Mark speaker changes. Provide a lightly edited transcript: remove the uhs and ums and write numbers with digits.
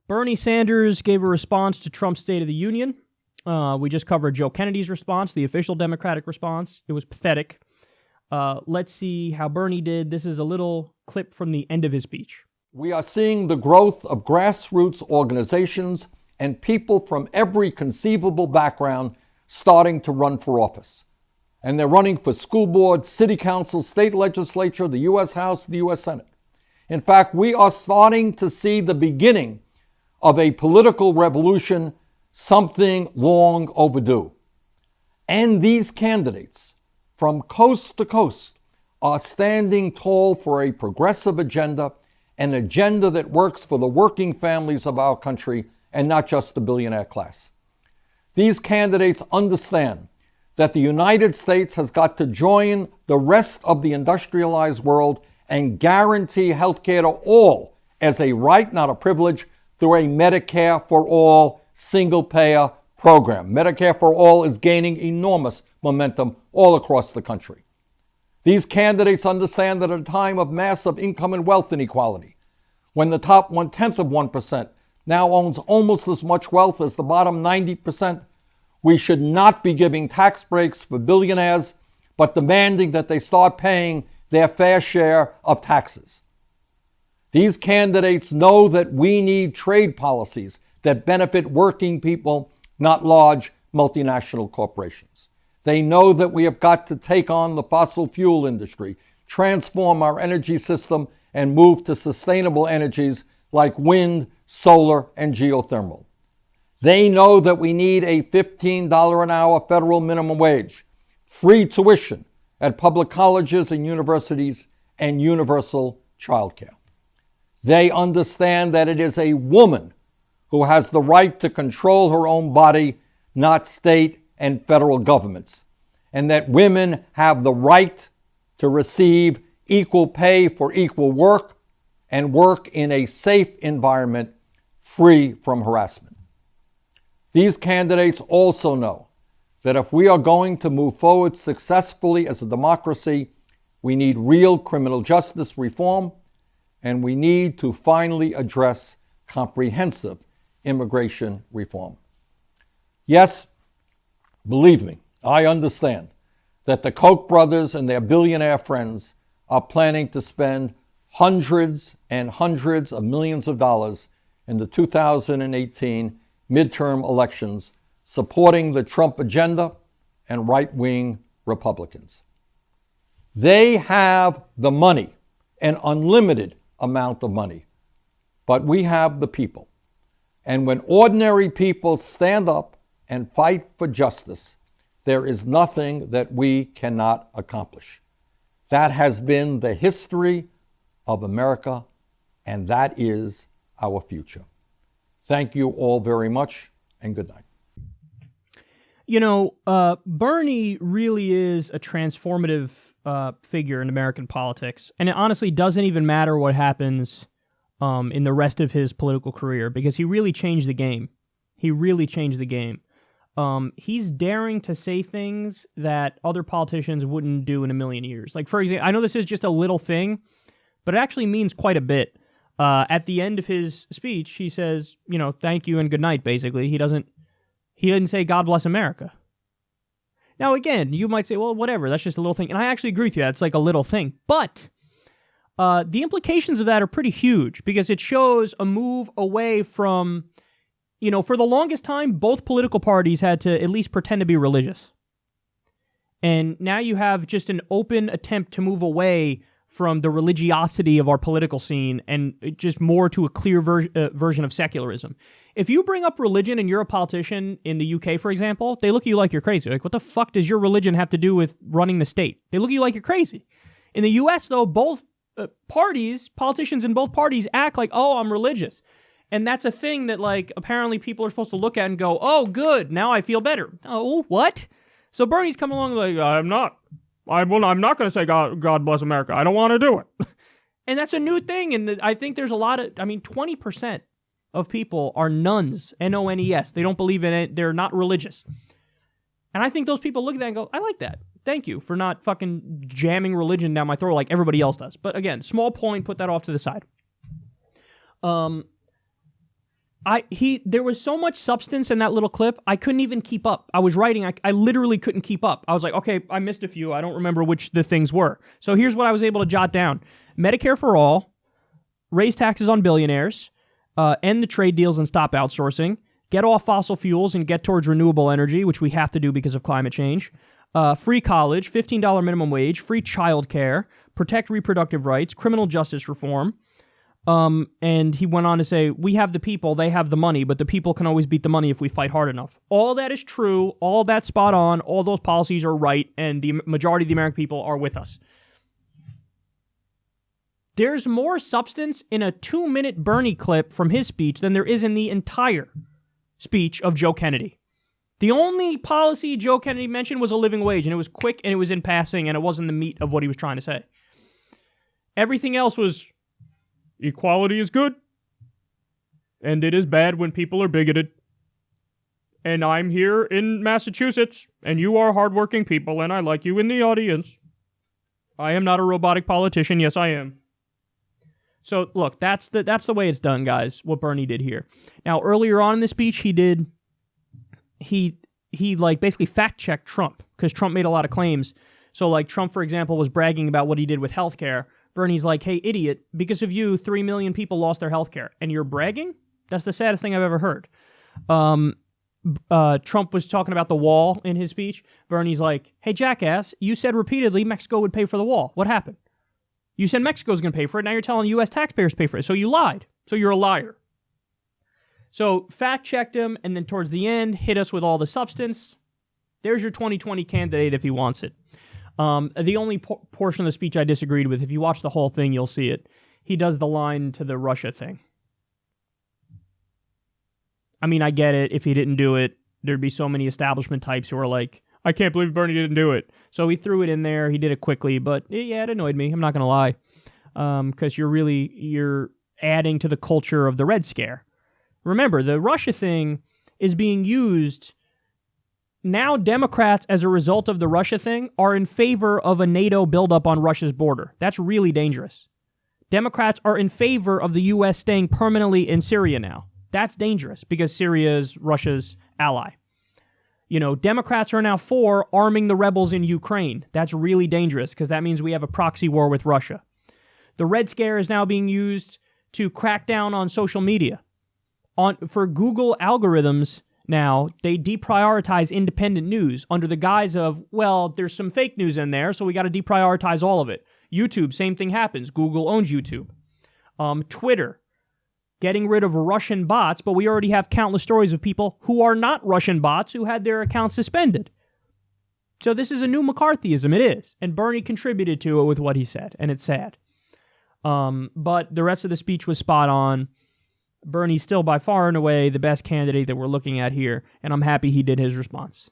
Speaker 1: Bernie Sanders gave a response to Trump's State of the Union. We just covered Joe Kennedy's response, the official Democratic response. It was pathetic. Let's see how Bernie did. This is a little clip from the end of his speech.
Speaker 2: We are seeing the growth of grassroots organizations and people from every conceivable background starting to run for office. And they're running for school board, city council, state legislature, the U.S. House, the U.S. Senate. In fact, we are starting to see the beginning of a political revolution, something long overdue. And these candidates from coast to coast are standing tall for a progressive agenda, an agenda that works for the working families of our country and not just the billionaire class. These candidates understand that the United States has got to join the rest of the industrialized world and guarantee health care to all as a right, not a privilege, through a Medicare for all single-payer program. Medicare for all is gaining enormous momentum all across the country. These candidates understand that at a time of massive income and wealth inequality, when the top 1/10 of 1% now owns almost as much wealth as the bottom 90%, we should not be giving tax breaks for billionaires, but demanding that they start paying their fair share of taxes. These candidates know that we need trade policies that benefit working people, not large multinational corporations. They know that we have got to take on the fossil fuel industry, transform our energy system, and move to sustainable energies like wind, solar, and geothermal. They know that we need a $15 an hour federal minimum wage, free tuition at public colleges and universities, and universal childcare. They understand that it is a woman who has the right to control her own body, not state and federal governments, and that women have the right to receive equal pay for equal work and work in a safe environment free from harassment. These candidates also know that if we are going to move forward successfully as a democracy, we need real criminal justice reform, and we need to finally address comprehensive immigration reform. Yes, believe me, I understand that the Koch brothers and their billionaire friends are planning to spend hundreds and hundreds of millions of dollars in the 2018 midterm elections supporting the Trump agenda and right-wing Republicans. They have the money, an unlimited amount of money, but we have the people. And when ordinary people stand up and fight for justice, there is nothing that we cannot accomplish. That has been the history of America, and that is our future. Thank you all very much, and good night.
Speaker 1: You know, Bernie really is a transformative figure in American politics, and it honestly doesn't even matter what happens in the rest of his political career, because he really changed the game. He really changed the game. He's daring to say things that other politicians wouldn't do in a million years. Like, for example, I know this is just a little thing, but it actually means quite a bit. At the end of his speech, he says, you know, thank you and good night, basically. He didn't say God bless America. Now, again, you might say, well, whatever, that's just a little thing. And I actually agree with you, that's like a little thing. But the implications of that are pretty huge, because it shows a move away from, you know, for the longest time, both political parties had to at least pretend to be religious. And now you have just an open attempt to move away from the religiosity of our political scene and just more to a clear version of secularism. If you bring up religion and you're a politician in the UK, for example, they look at you like you're crazy. Like, what the fuck does your religion have to do with running the state? They look at you like you're crazy. In the US, though, both politicians in both parties act like, oh, I'm religious. And that's a thing that, like, apparently people are supposed to look at and go, oh, good, now I feel better. Oh, what? So Bernie's coming along like, I'm not going to say God bless America. I don't want to do it. And that's a new thing. And I think there's a lot of, 20% of people are nuns, N-O-N-E-S. They don't believe in it. They're not religious. And I think those people look at that and go, I like that. Thank you for not fucking jamming religion down my throat like everybody else does. But again, small point, put that off to the side. There was so much substance in that little clip, I couldn't even keep up. I was writing, I literally couldn't keep up. I was like, okay, I missed a few. I don't remember which the things were. So here's what I was able to jot down. Medicare for all, raise taxes on billionaires, end the trade deals and stop outsourcing, get off fossil fuels and get towards renewable energy, which we have to do because of climate change, free college, $15 minimum wage, free childcare, protect reproductive rights, criminal justice reform. And he went on to say, we have the people, they have the money, but the people can always beat the money if we fight hard enough. All that is true, all that's spot on, all those policies are right, and the majority of the American people are with us. There's more substance in a 2-minute Bernie clip from his speech than there is in the entire speech of Joe Kennedy. The only policy Joe Kennedy mentioned was a living wage, and it was quick, and it was in passing, and it wasn't the meat of what he was trying to say. Everything else was, equality is good, and it is bad when people are bigoted. And I'm here in Massachusetts, and you are hardworking people, and I like you in the audience. I am not a robotic politician. Yes, I am. So, look, that's the way it's done, guys, what Bernie did here. Now, earlier on in the speech, he like basically fact-checked Trump, because Trump made a lot of claims. So, like, Trump, for example, was bragging about what he did with healthcare. Bernie's like, hey, idiot, because of you, 3 million people lost their healthcare. And you're bragging? That's the saddest thing I've ever heard. Trump was talking about the wall in his speech. Bernie's like, hey, jackass, you said repeatedly Mexico would pay for the wall. What happened? You said Mexico's going to pay for it. Now you're telling U.S. taxpayers to pay for it. So you lied. So you're a liar. So fact-checked him, and then towards the end, hit us with all the substance. There's your 2020 candidate if he wants it. The only portion of the speech I disagreed with, if you watch the whole thing, you'll see it. He does the line to the Russia thing. I mean, I get it. If he didn't do it, there'd be so many establishment types who are like, I can't believe Bernie didn't do it. So he threw it in there. He did it quickly, but yeah, it annoyed me. I'm not going to lie. Because you're adding to the culture of the Red Scare. Remember, the Russia thing is being used. Now Democrats, as a result of the Russia thing, are in favor of a NATO buildup on Russia's border. That's really dangerous. Democrats are in favor of the U.S. staying permanently in Syria now. That's dangerous because Syria is Russia's ally. You know, Democrats are now for arming the rebels in Ukraine. That's really dangerous because that means we have a proxy war with Russia. The Red Scare is now being used to crack down on social media. For Google algorithms now, they deprioritize independent news under the guise of, well, there's some fake news in there, so we got to deprioritize all of it. YouTube, same thing happens. Google owns YouTube. Twitter, getting rid of Russian bots, but we already have countless stories of people who are not Russian bots who had their accounts suspended. So this is a new McCarthyism, it is. And Bernie contributed to it with what he said, and it's sad. But the rest of the speech was spot on. Bernie's still by far and away the best candidate that we're looking at here, and I'm happy he did his response.